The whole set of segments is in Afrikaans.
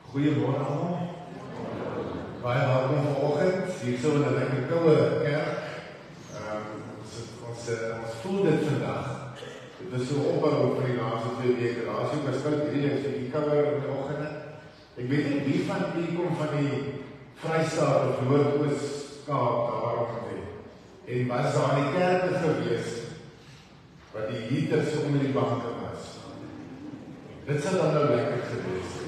Goeiemôre almal. Baie welkom vanoggend. Hier so in 'n lekker koue kerk. Ons voel dit vandag. Dit is so opbou vir die laaste 2 weke. Laas week was koud, hierdie is bietjie kouer in die oggende. Ek weet nie wie van julle kom van die Vrystaat of Noord-Oos-Kaap daar rondom. En was daar in die kerke gewees wat die heaters onder die banke was. Dit sal dan nou lekker gewees het.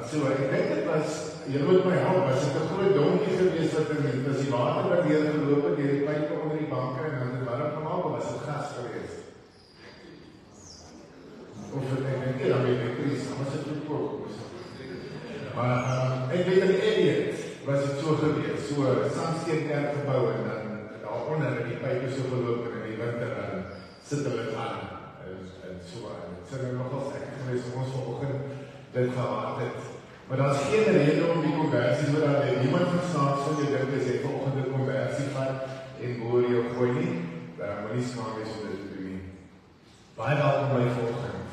So, ek dink dit was, jy moet my help, was dit 'n groot donkie gewees wat in was die water wat deur geloop het, deur die pype onder die banke en dan het warm gemaak, of was dit gas gewees? Of het ek dink, dan weet ek Chris, was dit goed kook? Maar ek weet in Elliot was dit so gewees, so Sandsteen kerk gebou en dan daaronder het die pype so geloop en in die winter dan sit hulle aan en so aan. Dit sou nogals ek gewees ons vanoggend dit gehad het. Maar daar is geen rede om die konversie so dat niemand verstaan so jy dink as jy vanoggend 'n konversie vat en hoor jy gooi nie, dan moet nie skaam wees om dit te doen nie. Baie welkom by vanoggend.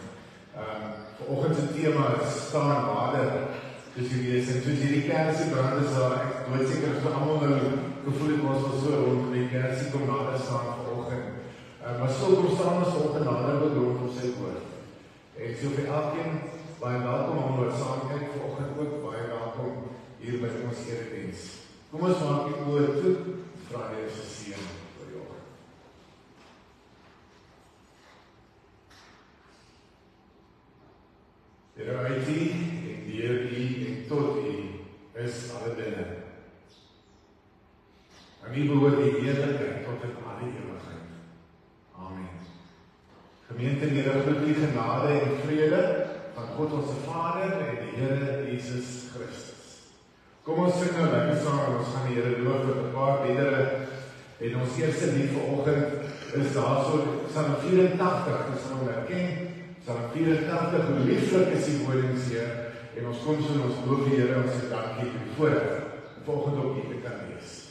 Vanoggend se tema is staan water. Dus jy weet, en soos hierdie kersie brand is daar, ek weet seker as vir almal nou gevoel het ons was so rondom die kersie kom nader staan vanoggend. Maar so kom staan ons vanoggend nader rondom sy woord. En so vir elkeen baie welkom om wat saam kyk vanoggend ook, baie welkom hier by ons erediens. Kom ons maak die oor toe, vra die Here se seën vir jou. Here uit U en deur U en tot U is alle dinge. En U behoort die heerlikheid tot in alle ewigheid. Amen. Gemeente, die Here groet U genade en vrede van God ons Vader en die Here Jesus Christus. Kom ons sing nou lekker saam en ons gaan die Here loof met 'n paar liedere. En ons eerste lied vanoggend is daarso Psalm 84, ons sal hom herken. Psalm 84, hoe lieflik is die woordings Heer, en ons kom so en ons loof die Here, ons sê dankie vir die voorreg om vanoggend op U te kan lees.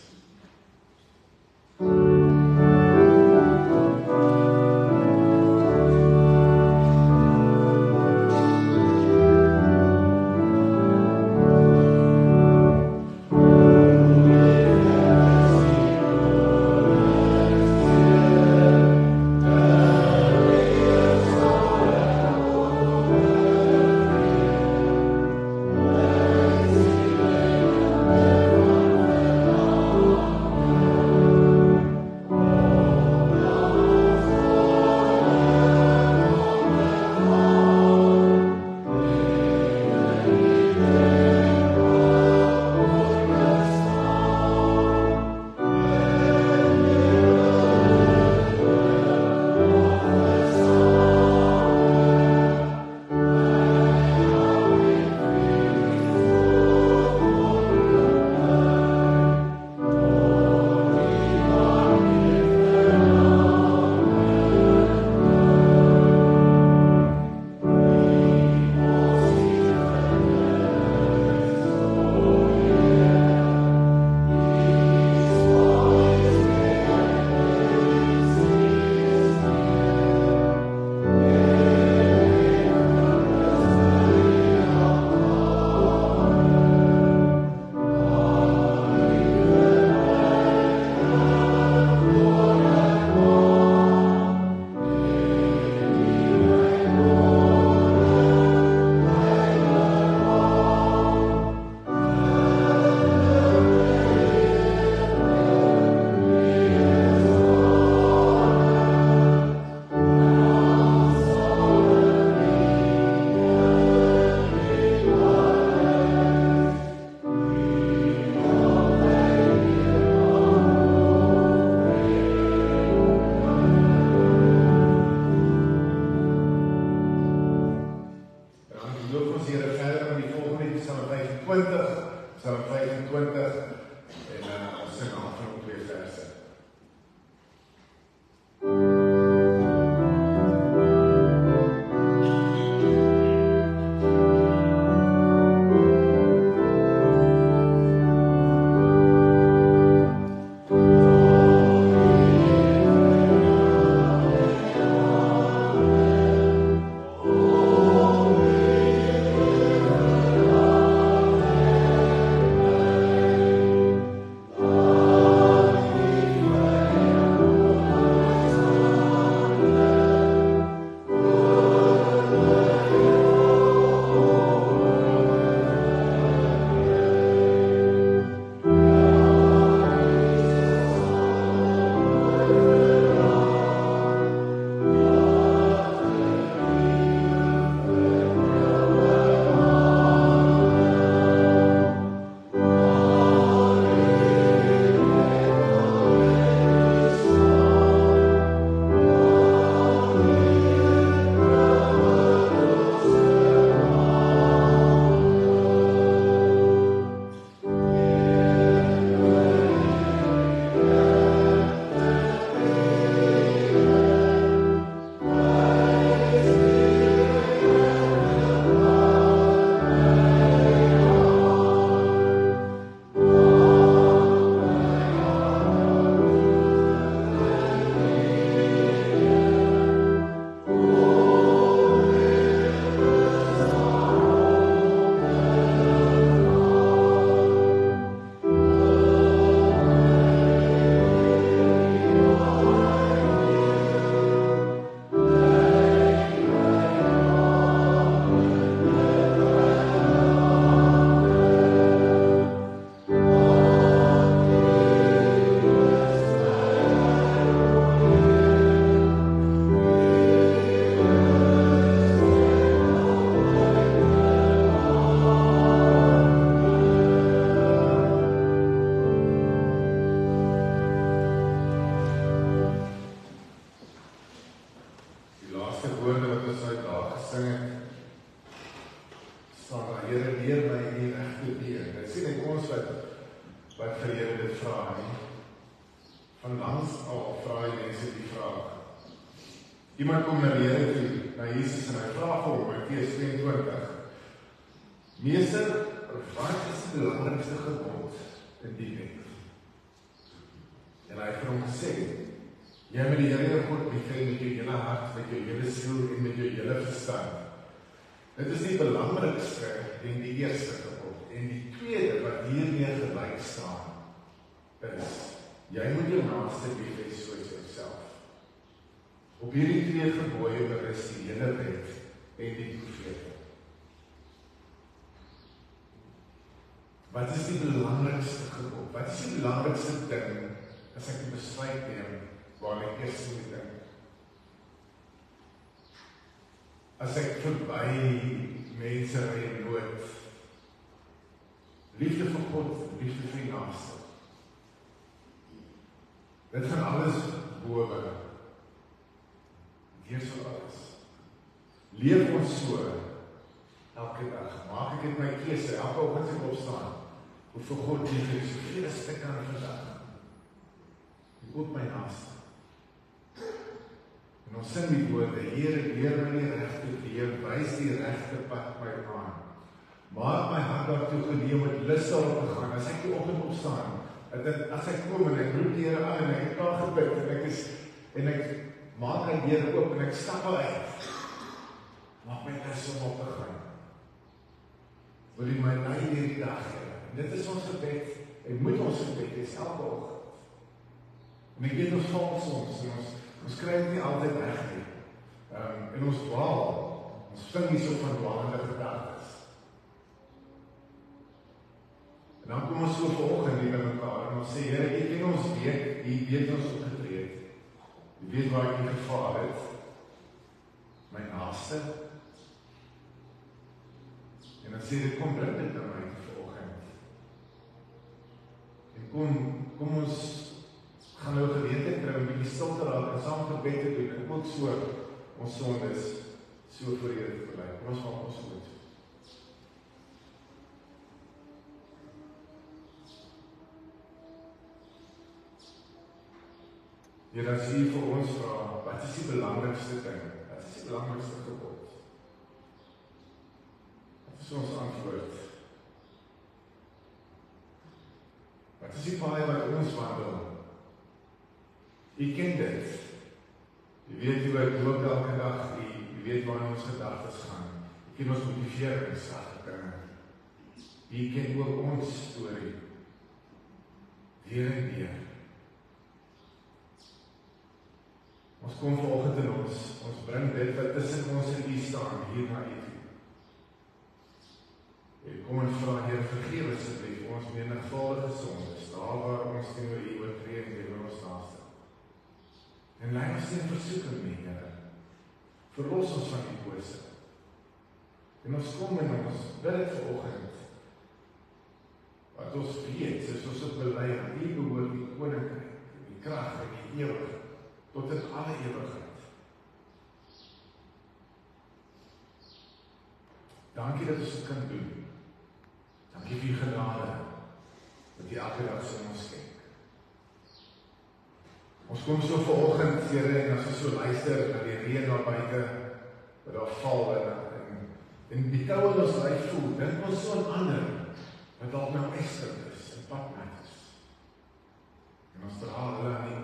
Here leer my die regte been. Dit sien ek ons wat vir Here dit vra nie. Van langs al vra die mense die vraag. Iemand kom na die Here toe, na Jesus en hy vra vir hom, Matteus 22. Meester, wat is die belangrikste gebod in die wet? En hy het vir hom gesê, jy moet die Here jou God lief hê met jou hele hart, met jou hele siel en met jou hele verstand. Dit is die belangrikste en die eerste gebod. En die tweede wat hiermee gelyk staan, is, jy moet jou naaste lief hê soos jouself. Op hierdie twee gebooie berus die hele wet en die profete. Wat is die belangrikste gebod? Wat is die belangrikste ding as ek die besluit neem waar ek eers moet dink? As ek verby mense ry in nood, liefde vir God, liefde vir die naaste. Dit gaan alles bowe. Heers vir alles. Leef ons so elke dag. Maak ek dit my keuse, elke oggend as ek opstaan, of vir God lief ek soveel as ek kan vandag. En ook my naaste. En ons sing die woorde, Here, leer my die regte weë, wys die regte pad my aan. Maak my hart daartoe geneem met lus daarop te gaan. As ek die oggend opstaan, as ek kom en ek roep die Here aan en ek het klaar gebid en ek maak my deur oop en ek stap uit. Maak my lus om op te gaan. Wil U my lei deur die dag, Here? En dit is ons gebed. En moet ons gebed is elke oggend. En ek weet ons val soms en ons kry dit nie altyd reg nie. En ons dwaal. Ons sing nie so van dwaalende gedagtes. En dan kom ons so vanoggend hier by mekaar en ons sê, Here, U ken ons week, U weet ons opgetree het. U weet waar ek in gevaar het. My naaste. En dan sê dit, kom bring dit aan my vanoggend. En kom ons gaan nou geleentheid kry om 'n bietjie stil te raak en saam gebed te doen. En ook so ons sondes so voor Here te bely. Kom ons maak ons goed. Here, as U vir ons vra, wat is die belangrikste ding? Wat is die belangrikste gebod? Wat is ons antwoord? Wat is die paai wat ons wandel? U ken dit. U weet hoe ek loop elke dag, U weet waar ons gedagtes gaan. U ken ons motiverings, dinge. U ken ook ons storie. Weer en weer. Ons kom vanoggend en ons bring dit wat tussen ons en U staan, hier na U toe. En kom en vra, Heer, vergewe asseblief ons menigvuldige sondes, daar waar ons teenoor U oortree en teenoor ons naaste. En lei ons teen versoeking nie, Here. Verlos ons van die bose. En ons kom en ons bid dit vanoggend, wat ons weet, soos ons op bely, aan U behoort die koninkryk, die krag en die ewigheid, tot in alle ewigheid. Dankie dat ons dit kan doen. Dankie vir U genade, wat U elke dag so ons skenk. Ons kom so vanoggend, Here, en as ons so luister na die reën daar buite, wat daar val, en die kou in ons lyf voel, dink ons so aan ander, wat dalk nou ekstra is, en padnat is. En ons dra hulle aan nie.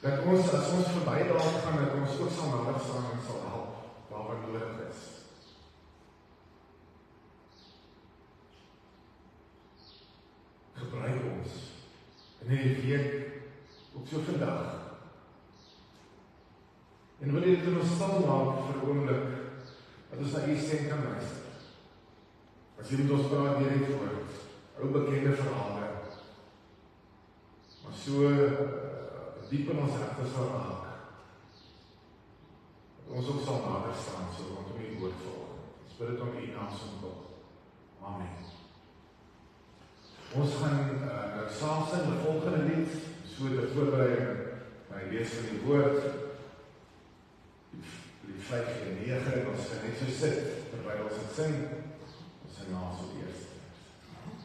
Dat ons, as ons verby daar gaan, dat ons ook sal nader staan en sal help, waar wat nodig is. Gebruik ons, in die week, ook so vandag. En wil jy dit in ons stil maak vir 'n oomblik, dat ons na U stem kan luister. As jy met ons praat deur die woord, ou bekende verhale, maar so diep in ons harte sal raak, dat ons ook sal nader staan, so rondom U woord vanoggend. Ons bid dit om U naam se God. Amen. Ons gaan nou saam sing die volgende lied, so ter voorbereiding, my lees van die woord, die 5 en 9, en ons gaan net so sit, terwyl ons het sing, Ons sing na so die eerste vers.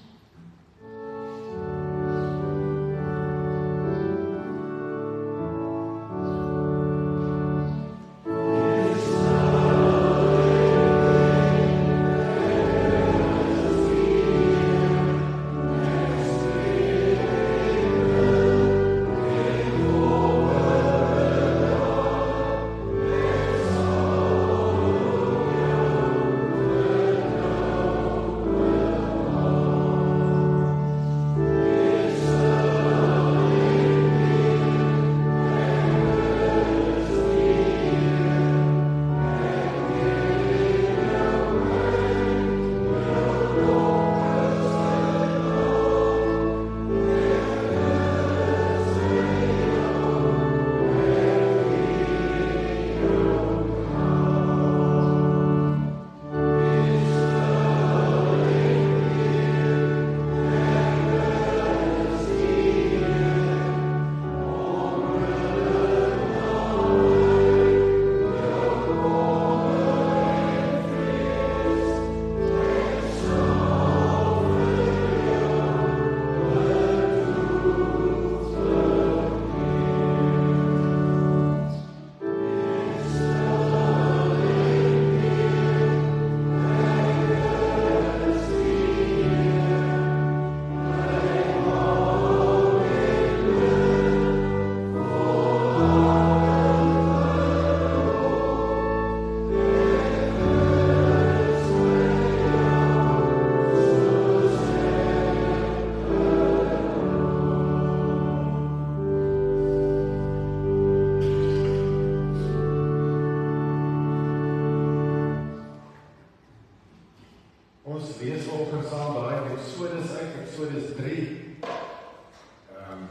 Ons lees vanoggend saam daai Eksodus uit, Eksodus 3.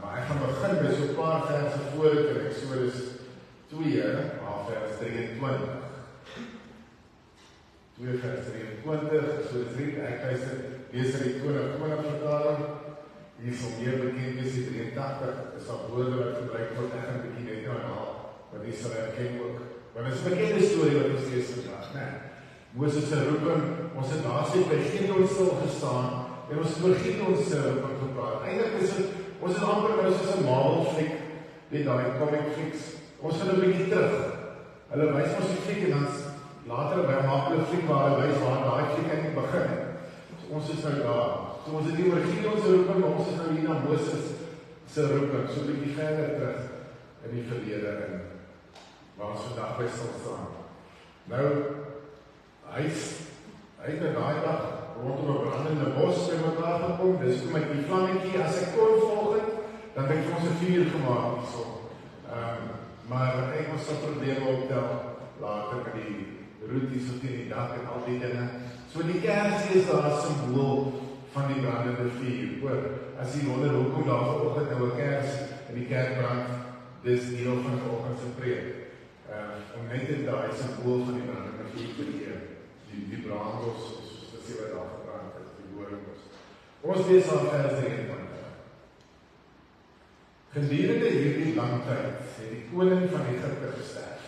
Maar ek gaan begin by so 'n paar verse voor dit in Eksodus 2, vers 23. 2 vers 23, Eksodus 3, ek lees die 2020 vertaling. Hier is al meer bekend is die 83, is al woorde wat gebruik word, ek gaan 'n bietjie net nou herhaal, want die sal herken ook. Want dit is 'n bekende storie wat ons lees vandag, né? Moses se roeping, ons het daar sê by Gideon stil gestaan, en ons het oor Gideon se roeping gepraat. Eintlik is dit, ons het amper nou soos 'n Marvel fliek, weet daai comic flieks, ons gaan 'n bietjie terug. Hulle wys ons die fliek en dan later by 'n maklike fliek waar hulle wys waar daai fliek eintlik begin het. So ons is nou daar. So ons het hier oor Gideon se roeping, maar ons is nou hier na Moses se roeping, so 'n bietjie verder terug in die verlede en waar ons vandag by stil staan. Nou, hy het nou daai dag rondom 'n brandende bos by mekaar gekom, dis kom met die vlammetjie, as ek kon volg het, dan het ek vir ons 'n vuur gemaak hierso. Maar ek was 'n probleem optel later met die roeties op die dak en al die dinge. So die kersie is daar 'n simbool van die brandende vuur. Hoor, as jy wonder hoekom daar vanoggend nou 'n kers in die kerk brand, dis deel van vanoggend se preek. Om net dit daai simbool van die brandende vuur te gee. Die brandbos, soos dit sê wat daar gebrand het, die horingbos. Ons lees aan vers 23. Gedurende hierdie lang tyd het die koning van Egipte gesterf.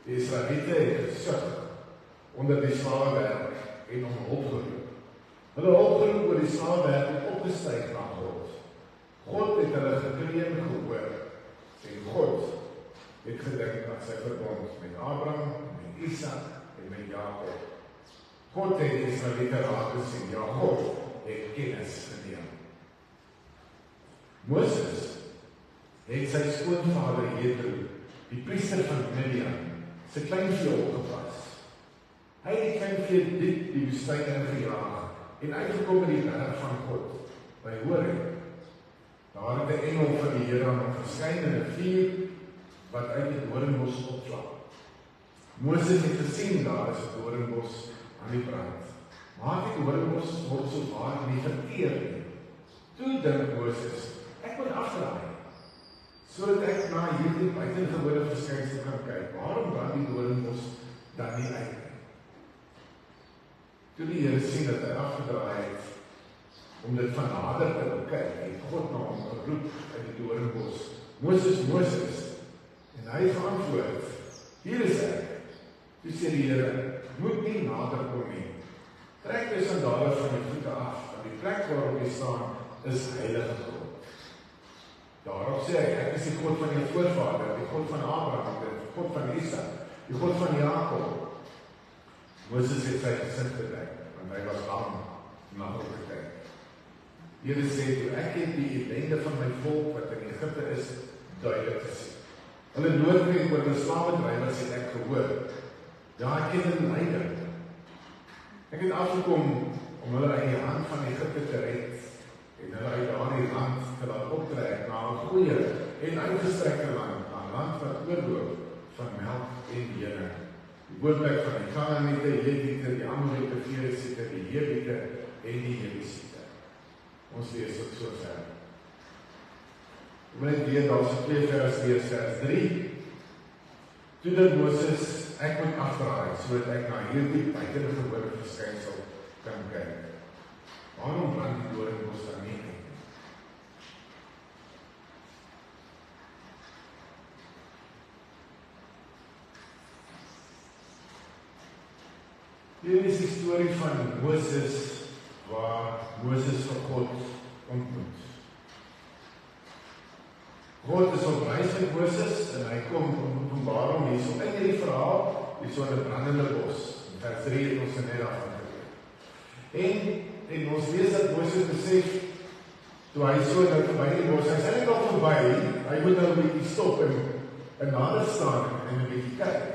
Die Israeliete het gesug onder die slawewerk en hom opgeroep. Hulle opgeroep oor die slawewerk en opgestyg na God. God het hulle gekreun gehoor en God het gedink aan sy verbond met Abraham, met Isak en met Jakob. God het die Israeliete raak gesien, ja, God het kennis geneem. Moses het sy skoonvader Jethro, die priester van Midian, sy kleinvee opgepas. Hy het die kleinvee diep die woestyn ingejaag en uitgekom in die berg van God, by Horeb. Daar het 'n engel van die Here aan hom verskyn in 'n vuur wat uit die doringbos opvlam. Moses het gesien daar is 'n doringbos aan die brand. Maar die doringbos word so waar nie verteer nie. Toe dink Moses, ek moet afdraai, sodat ek na hierdie buitengewone verskynsel kan kyk. Waarom brand die doringbos dan nie uit nie? Toe die Here sien dat hy afgedraai het, om dit van nader te bekyk, het God na hom geroep uit die doringbos. Moses, Moses, en hy het geantwoord, hier is ek. Toe sê die Here, moet nie nader kom nie. trek jou sandale van jou voete af, want die plek waarop jy staan, is heilige grond. Daarop sê hy, ek is die God van jou voorvader, die God van Abraham, die God van Isak, die God van Jakob. Moses het sy gesin gedek, want hy was bang na hom gekyk. Here sê, toe ek het die ellende van my volk wat in Egipte is, duidelik gesien. Hulle noodkreet oor die slawendrywers het ek gehoor. Ja, ek het hulle leiding. Ek het afgekom om hulle uit die hand van Egipte te red en hulle uit daardie land te laat optrek na 'n goeie en uitgestrekte land, 'n land wat oorloop van melk en honing. Die woordplek van die Kanaaniete, die Hetiete, die Amoriete, die Feresiete, die Jebusiete en die Jebusiete. Ons lees dit so ver. Ek wil net weer daar so 2 vers lees, vers 3. Toe dit Moses, ek moet afdraai, sodat ek na hierdie buitengewone verskynsel kan kyk. Waarom brand die doringbos dan nie uit? Hier is die storie van Moses, waar Moses vir God ontmoet. God is op reis met Moses, en hy kom openbaar hom hierso in hierdie verhaal, hierso in 'n brandende bos. In vers 3 het ons net daarvan geleer. En ons lees dat Moses besef, toe hy so nou verby die bos, hy is eintlik al verby, hy moet nou 'n bietjie stop en nader staan en 'n bietjie kyk.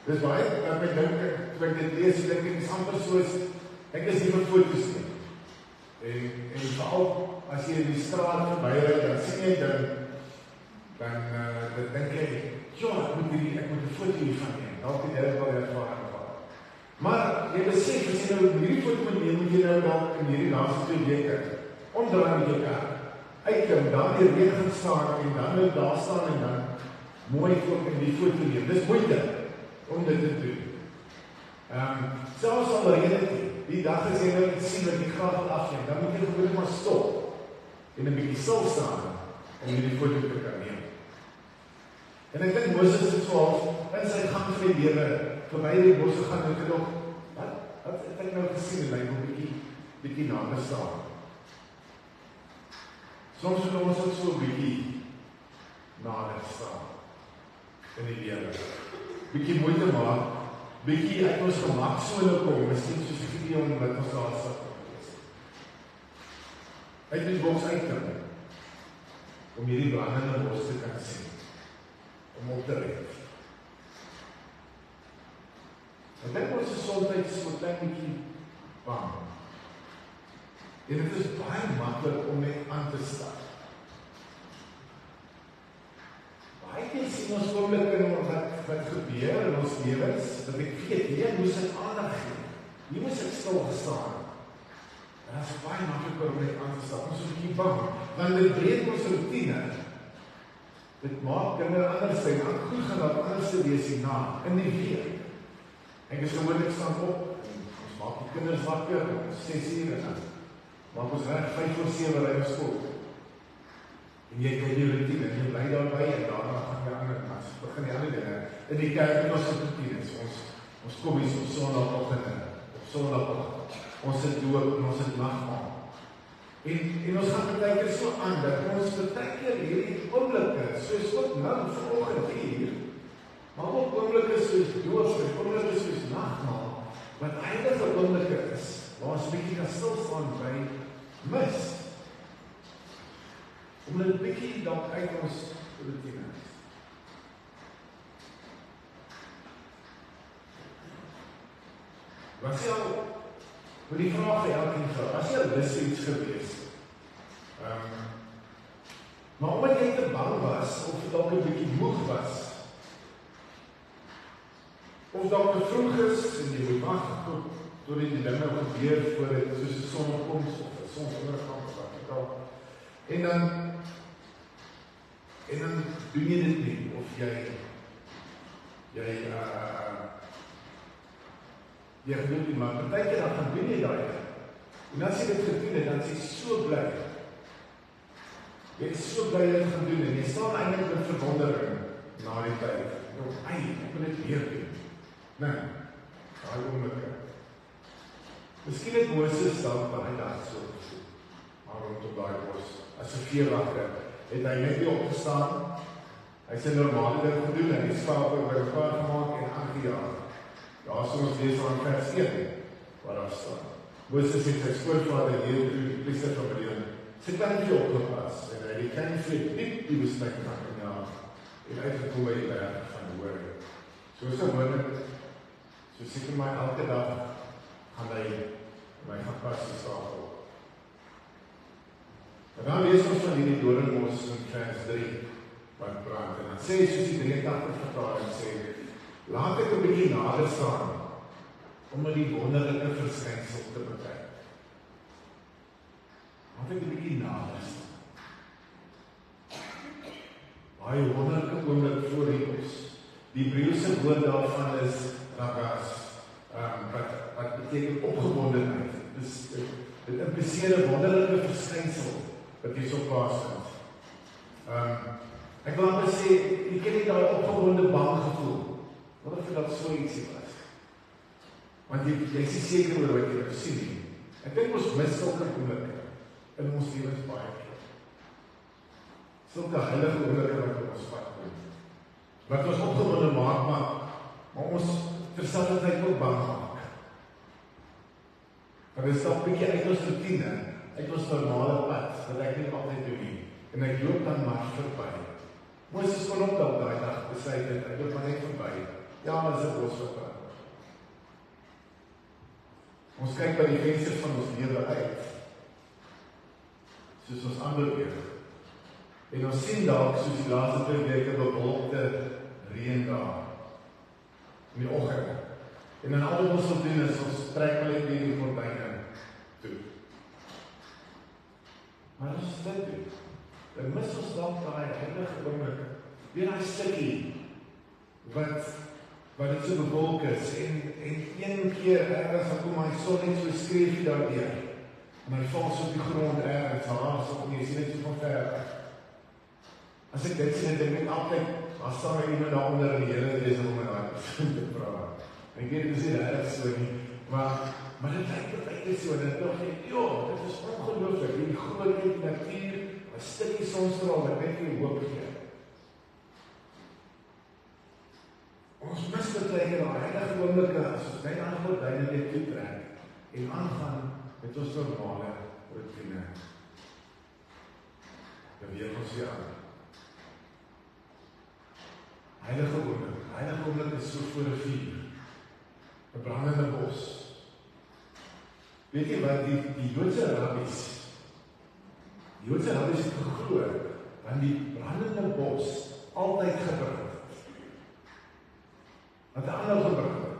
Dis baie, dat my dink, toe ek dit lees, dink ek is amper soos, ek is nie vir foto's nie. En veral, as jy in die straat verbyry, dan sien jy dan dink jy, ja, ek moet 'n foto hiervan neem, dalk die derde wel ervaring. Maar jy besef, as jy nou hierdie foto moet neem, moet jy nou dalk in hierdie laaste 2 weke onderaan met jou kar uitkom, daar die reën gaan staan en dan nou daar staan en dan mooi in die foto neem. Dis moeite om dit te doen. Selfs al reën dit, die dag as jy nou iets sien wat jy graag wil afneem, dan moet jy gewoonlik maar stop en 'n bietjie stil staan om hierdie foto te kan neem. En ek dink Moses het so in sy gang van die lewe verby die bos gegaan en gedog, wat het ek nou gesien en ek wil bietjie nader staan. Soms moet ons ook so 'n bietjie nader staan in die lewe. Bietjie moeite maak, bietjie uit ons gemaksone kom, miskien soos die Gideon wat ons daar sit. Uit die boks uitkom, om hierdie brandende bos te kan sien, om op te red. Ek dink ons is soms so klein bietjie bang. En dit is baie maklik om net aan te stap. Baie keer sien ons oomblikke in wat gebeur in ons lewens, dat ek weet, hier moes ek aandag gee. Hier moes ek stil gestaan. En dit is baie makliker om net aan te stap. Ons is 'n bietjie bang, want dit breek ons routine. Dit maak dinge anders zijn, goed gaan dat anders te wees hierna, in die week. Ek is gewoonlik staan op, en ons maak die kinders wakker, 6 uur en dan maak ons reg 5 voor 7 ry ons skool. En jy kry die routine, en jy bly daarby, en daarna gaan jy ander, begin die ander dinge. In die kerk het ons routines, ons kom hier op sondagoggend, op sondagoggend, ons het doop, en ons het nagmaal. En ons gaan betekent so aan, dat ons betekent hierdie oomblikke, soos wat nou vanoggend hier, maar ook oomblikke soos doop, oomblikke soos nagmaal, wat heilige oomblikke is, waar ons bietjie kan stilstaan by mis. Om dit bietjie dalk uit ons routine is. Was jy al, met die vraag vir elkeen vrou, was jy al lus iets gewees? Maar omdat jy te bang was, of dalk 'n bietjie moeg was, of dalk te vroeg is, en jy moet wag, tot die dinge gebeur voor dit, soos 'n sonnekoms, of 'n sonsondergang, of wat ek al. En dan doen jy dit nie, of jy gedoen nie, maar partykeer dan gaan doen jy daai. En as jy dit gedoen het, dan is jy so bly. Jy is so bly dat jy gaan doen, en jy staan eintlik met verwondering na die tyd. Ek wil dit weer doen. Nee, daai oomblikke. Miskien het Moses dan daai dag so gevoel, maar rondom daai bos, as 'n veewagter, het hy net nie opgestaan, hy sy normale ding gedoen, en die skape bymekaar gemaak en aangejaag. Daar sou ons lees van vers 1, waar daar staan. Moses het sy skoonvader Jethro, die priester van Midian, sy kleinkie opgepas, en hy die kleinvee diep die woestyn van gejaag, en uitgekom by die berg van Horeb. Soos gewoonlik, so seker my elke dag, gaan hy my gaan pas die stapel. En dan lees ons van hierdie doringmos in vers 3, wat brand, en dan sê hy soos die 83 vertaling sê, laat ek 'n bietjie nader staan, om met die wonderlike verskynsel te bekyk. Laat ek 'n bietjie nader staan. Baie wonderlike oomblik voor die bos. Die Hebreëse woord daarvan is ragas, wat beteken opgewondenheid. Dit impliseer 'n wonderlike verskynsel wat hier so plaasvind. Ek wil amper sê, jy ken nie daai opgewonde bang gevoel. Wat of dat so ietsie was? Want jy is nie seker oor wat jy nou sien nie. Ek dink ons mis sulke oomblikke in ons lewens baie keer. Sulke heilige oomblikke wat op ons pad kom. Wat ons opgewonde maak, maar ons terselfdertyd ook bang maak. Want dit stap bietjie uit ons routine, uit ons normale pad, wat ek nie altyd doen nie. En ek loop dan maar verby. Moses kon ook al daai dag besluit het, ek loop maar net verby. Ja, maar dit is 'n bos verby. Ons kyk by die vensters van ons lewe uit, soos ons ander weer. En ons sien dalk soos die laaste 2 weke bewolkte reëndae in die oggend. En dan al wat ons wil doen is ons trek al net die gordyne toe. Maar as ons dit doen, dan mis ons dalk daai heilige oomblik, weer daai stukkie wat dit so bewolk is en een keer ergens dan kom hy son net so skreefie daardeur en hy val so op die grond ergens, so jy sien net so van ver af. As ek dit sien, dan denk ek altyd, as staan my iemand daaronder in die hele besig om met daai persoon te praat. En ek weet dit is nie erg so nie, maar dit lyk so, en ek dink, dit is ongelooflik, die grootheid, die natuur, 'n stukkie sonstraal wat net vir hoop gee. Ons mis baie keer daai heilige oomblikke as ons net aan gordyne net toetrek en aangaan met ons normale routine. Beweeg ons hier aan. Heilige oomblik is so voor 'n vuur, 'n brandende bos. Weet jy wat die Joodse rabbies het geglo, want die brandende bos altyd gebrand het. Wat 'n ander gebrand het.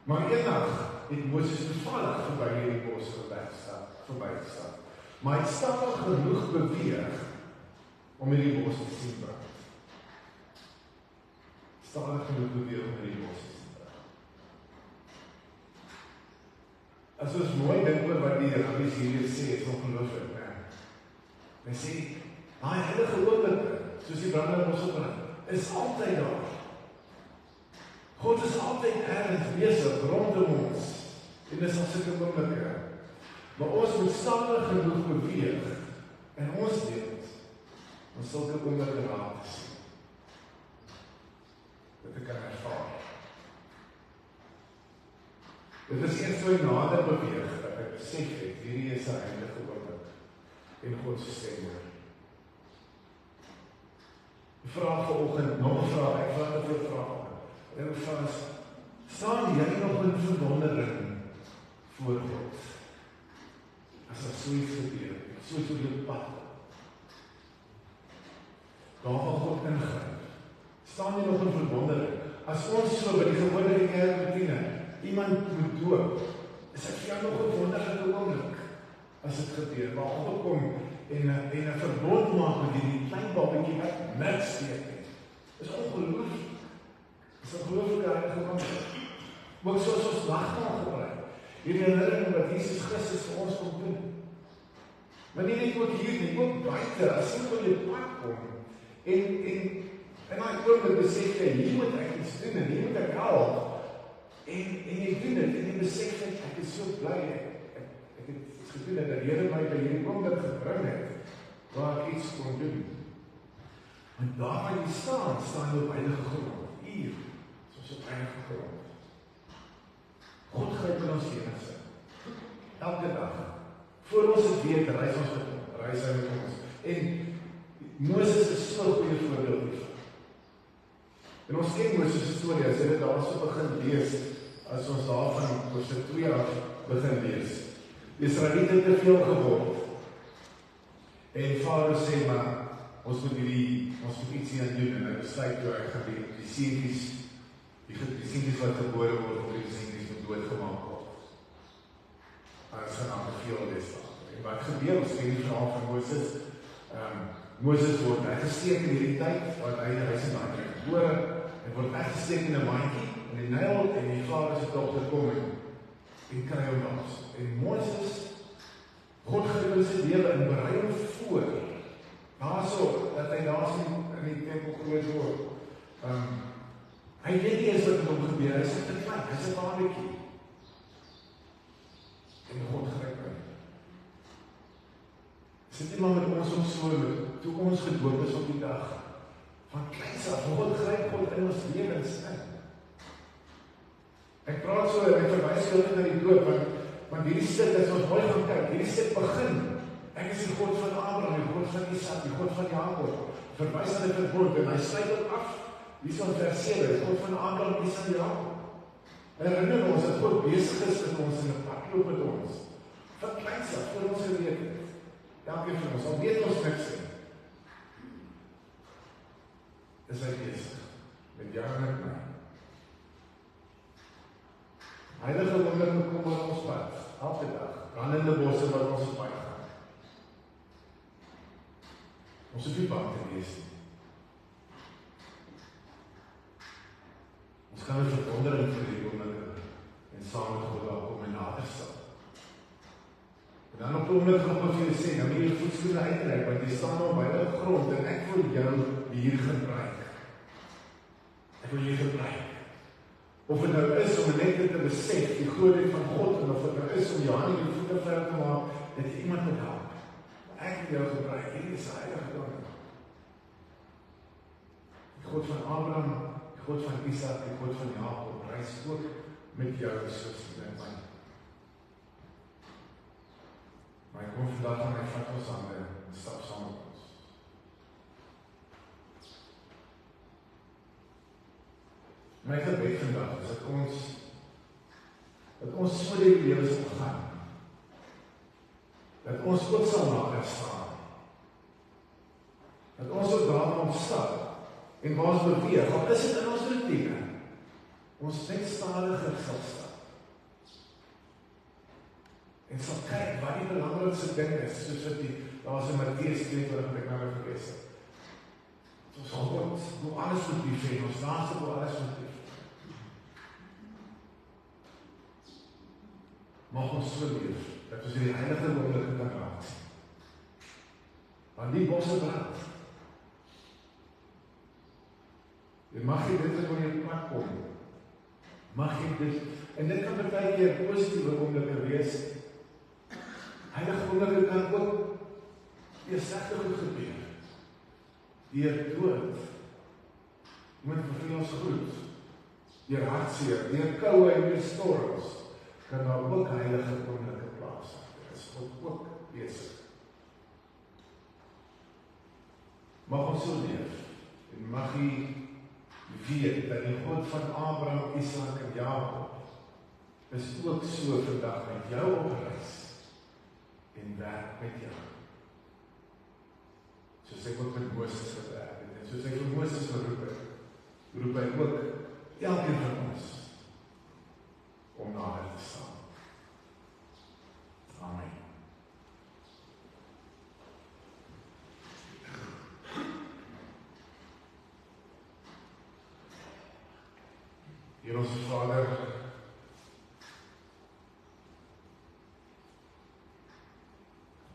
Maar eendag het Moses toevallig verby hierdie bos verbystap. Maar hy het stappig genoeg beweeg om hierdie bos te sien brand. Stadig genoeg beweeg om hierdie bos te sien brand. As ons mooi dink oor wat die rabbies hier sê, is ongelooflik, né? Hy sê, daai heilige oomblik, soos die brandende bos brand, is altyd daar. God is altyd ergens besig rondom ons, en dis al sulke oomblikke. Maar ons moet stadig genoeg beweeg, en ons lewens, om sulke oomblikke raak te sien. Dat ek kan ervaar. Dit is eers so nader beweeg, dat ek besef het, hierdie is 'n heilige oomblik, en God se stem hoor. Die vraag vanoggend, nog 'n vraag, ek vra dit 'n vraag. En ons staan jy nog in verwondering voor God? As daar so iets gebeur, so iets op jou pad, daar waar God ingryp, staan jy nog in verwondering? As ons so by die gewone kerkroetine iemand moet doop, is dit vir jou nog 'n wonderlike oomblik as dit gebeur, waar God kom en 'n verbond maak met hierdie klein babatjie wat niks weet nie. Dis ongelooflik. Dis 'n ongelooflike heilige oomblik. Ook soos ons nagmaal gebruik. Hierdie herinnering wat Jesus Christus vir ons kom doen. Maar nie net ook hier nie, ook buite, as jy op jou pad kom en daai oomblik besef jy, hier moet ek iets doen en hier moet ek help. besef het, ek is so bly, ek het gevoel dat die Here my by hierdie oomblik gebring het, waar ek iets kon doen. En daar waar jy staan jy op heilige grond, hier, soos op heilige grond. God gryp in ons lewens in. Elke dag. Voor ons het weet, reis hy met ons. En Moses is so 'n goeie voorbeeld hiervan. En ons ken Moses' storie, as jy dit daar so begin lees, as ons daarvan hoofstuk 2 af begin lees. Die Israeliete het te veel geword. En Farao sê, maar ons moet iets hier aan doen, en hy besluit toe hy gaan die seentjies wat gebore word, of die seentjies moet doodgemaak word. En hy gaan aan beveel wees daar. En wat gebeur, ons ken die verhaal van Moses, Moses word weggesteek in hierdie tyd, wat hy is in daai tyd gebore, en word weggesteek in 'n mandjie, en die Nyl en die Farao se dogter kom en kry hom daar. En Moses, God gryp in sy lewe en berei hom voor, daarso, dat hy daar in die tempel groot word. Hy weet nie eens wat met hom gebeur, hy is te klein, hy is 'n babatjie. En God gryp in. Sit nie maar met ons om so, toe ons gedoop is op die dag, van kleins af, God gryp God in ons lewens in. Ek praat so, ek verwys jou na die doop, want hierdie stuk, as ons mooi gaan kyk, hierdie stuk begin, ek is die God van Abraham, die God van Isak, die God van Jakob, verwys aan die verbond, en hy sluit ook af, hier is ons vers 7, die God van Abraham, Isak en Jakob. Herinner ons, dat God besig is met ons, en een pad loop met ons, van kleins af, voor ons geweet het, elkeen van ons, al weet ons niks nie, is hy besig, met jou en met my. Heilige wonderlike kom op ons pad, elke dag, brandende bosse wat ons op pad gaan. Ons hoef nie bang te wees nie. Ons kan 'n verwondering vir die wonderlike en saam met God daar kom en nader staan. En dan op 'n oomblik gaan ons vir sê, nou moet jy voetskoene uittrek, want jy staan op heilige grond en ek wil jou hier gebruik. Ek wil jou gebruik. Of het nou is om net te besef, die grootheid van God, en of het nou is om jou hande en voete ver te maak, dat jy iemand moet help. Ek wil jou gebruik, hierdie is heilige grond. Die God van Abraham, die God van Isak, die God van Jakob, reis ook met jou soos met my. Maar ek kom vandag aan my vat ons hande en stap saam met ons. My gebed vandag is dat ons so die lewe sal gaan. Dat ons ook sal nader staan. Dat ons ook daar ontstap en waar ons beweeg, al is dit in ons routine, ons net stadiger sal stap. En sal kyk wat die belangrikste ding is, soos wat daar is in Matteus 22 wat ek nou gelees het. Ons God, hoe alles moet lief hê, ons naaste hoe alles moet lief. Mag ons so leef, dat ons die heilige wonderlike kan raak sien. Want die bosse brand. En mag jy dit in jou plek kom. Mag jy dit, en dit kan baie keer positiewe wonderlike wees. Heilige wonderlike kan ook die slegte goed gebeur. Deur dood. Iemand verveel ons goed. Deur hartseer, deur koue en deur storms. Kan daar ook heilige wonderlike plaas. Dit is God ook besig. Mag ons so leef. En mag jy weet dat die God van Abraham, Isak en Jakob is ook so vandag met jou op reis en werk met jou. Soos ek ook met Moses gewerk het, en soos ek vir Moses geroep het, roep hy ook elkeen van ons om nader te staan. Amen. Heer ons Vader,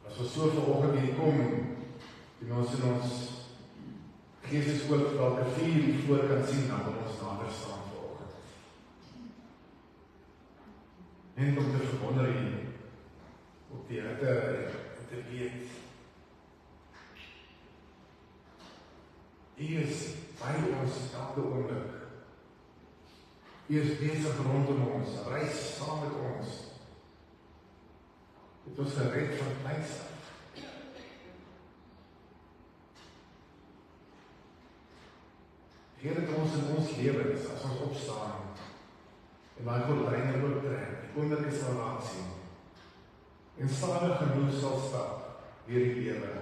as ons so vanoggend hier kom, en ons in ons geestes ook dalk 'n vuur hier voor kan sien, dan wil ons nader staan vanoggend. Net om te verwonder hier op die hitte en te weet. U is by ons elke oomblik. U is besig rondom ons, reis saam met ons. Het ons gered van kleins af. Heer, het ons in ons lewens, as ons opstaan, en daai gordyne ooptrek, die oomblike sal raak sien, en stadig genoeg sal stap, deur die lewe,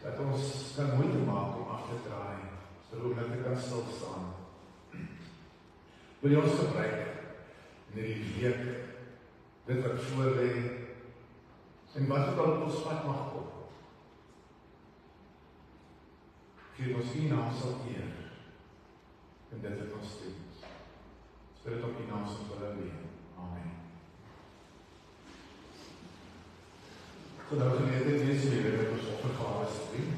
dat ons kan moeite maak om af te draai, sodat oomblike kan stilstaan. Wil jy ons gebruik, in die week, dit wat voor lê, en wat ook al op ons pad mag kom. Geef ons U naam sal eer, en dit het ons doen. Spirit op U naam sal verleen. Amen. Goed, nou geleerde wees jy weer met ons offergawe te doen.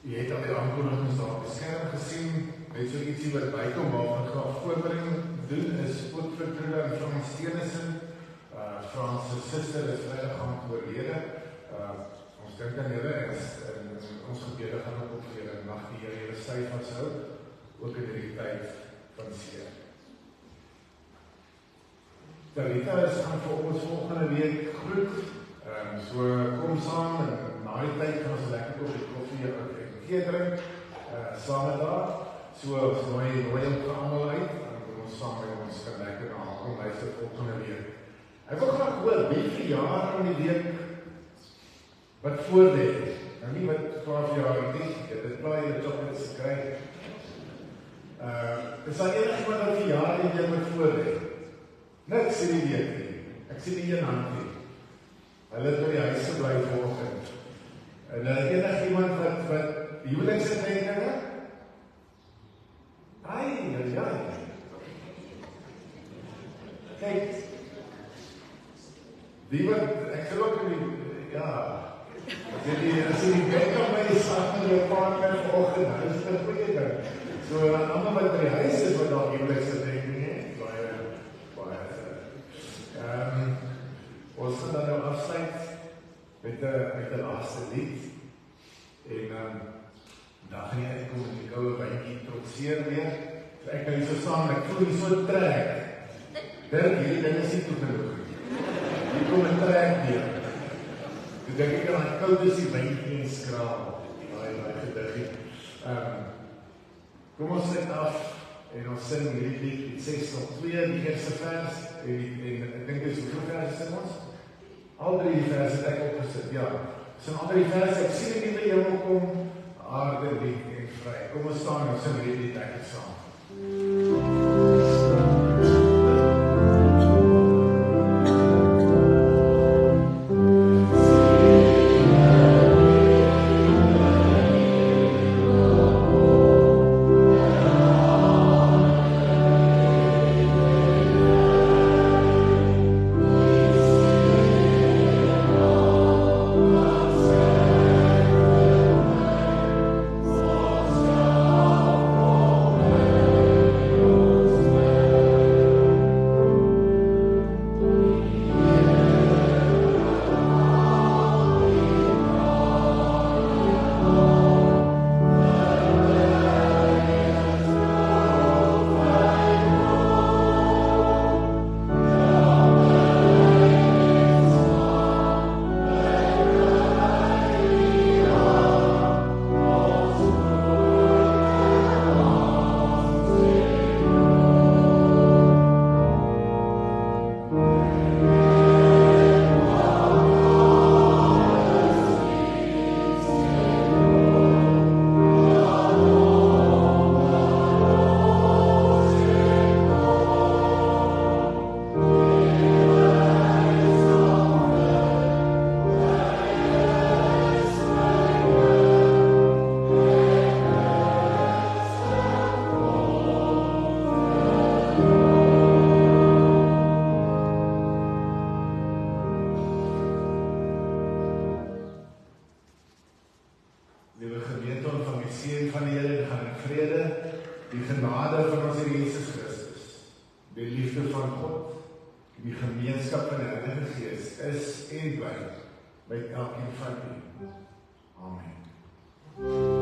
Jy het al die aankondigings daar op die skerm gesien, net so ietsie wat bykom waarvan ek gaan voorbereiding doen is ook vir Trude en Frans Steenisen. Frans se suster is vrydag gaan oorlede. Ons dink aan julle en ons gebede gaan ook op vir julle mag die Here julle styf vashou, ook in hierdie tyd van seer. Talita is gaan vir ons volgende week groet. So kom saam en na die tyd gaan ons lekker koffie drink, saam met daar. So ons nooi ons almal uit en kom ons saam met ons kan lekker na kom luister volgende week. Ek wil graag hoor wie verjaar in die week wat voor lê. Nou nie wat 12 jaar is, dit bly die chocolates kry. Is daar enigiemand wat verjaar in die week wat voor lê? Niks sê die week nie. Ek sê die een hand nie. Hulle het by die huis gebly vanoggend. En enig iemand wat huweliksintentinge? Ja. Kyk, die wat, ek sal ook in die, as jy die bed op my sak met jou partner vanoggend, dan is dit 'n goeie ding. So, allemaal wat by die huis is, wat daar huweliksintentinge het, baie. Ons gaan dan nou afsluit met die laaste lied. En dan gaan jy uitkom met die koue wijntjie trotseer weer. So ek kan hier so staan, ek voel hier so trek. Dirk, hierdie ding is nie toegenoeg. Hier kom een trek weer. Toe denk ek aan die koud is die wijntjie en skraal. Daai gediggie. Kom ons sit af en ons sing hierdie lied, 6-2, die eerste vers. En ek dink dit is hoeveel vers sing ons? Al 3 vers het ek opgesit, ja. Sing al 3 vers, ek sien ek nie by jou kom, aarde, lief en vry. Kom ons staan en sing hierdie lied lekker saam. Is en bly by elkeen van u. Amen.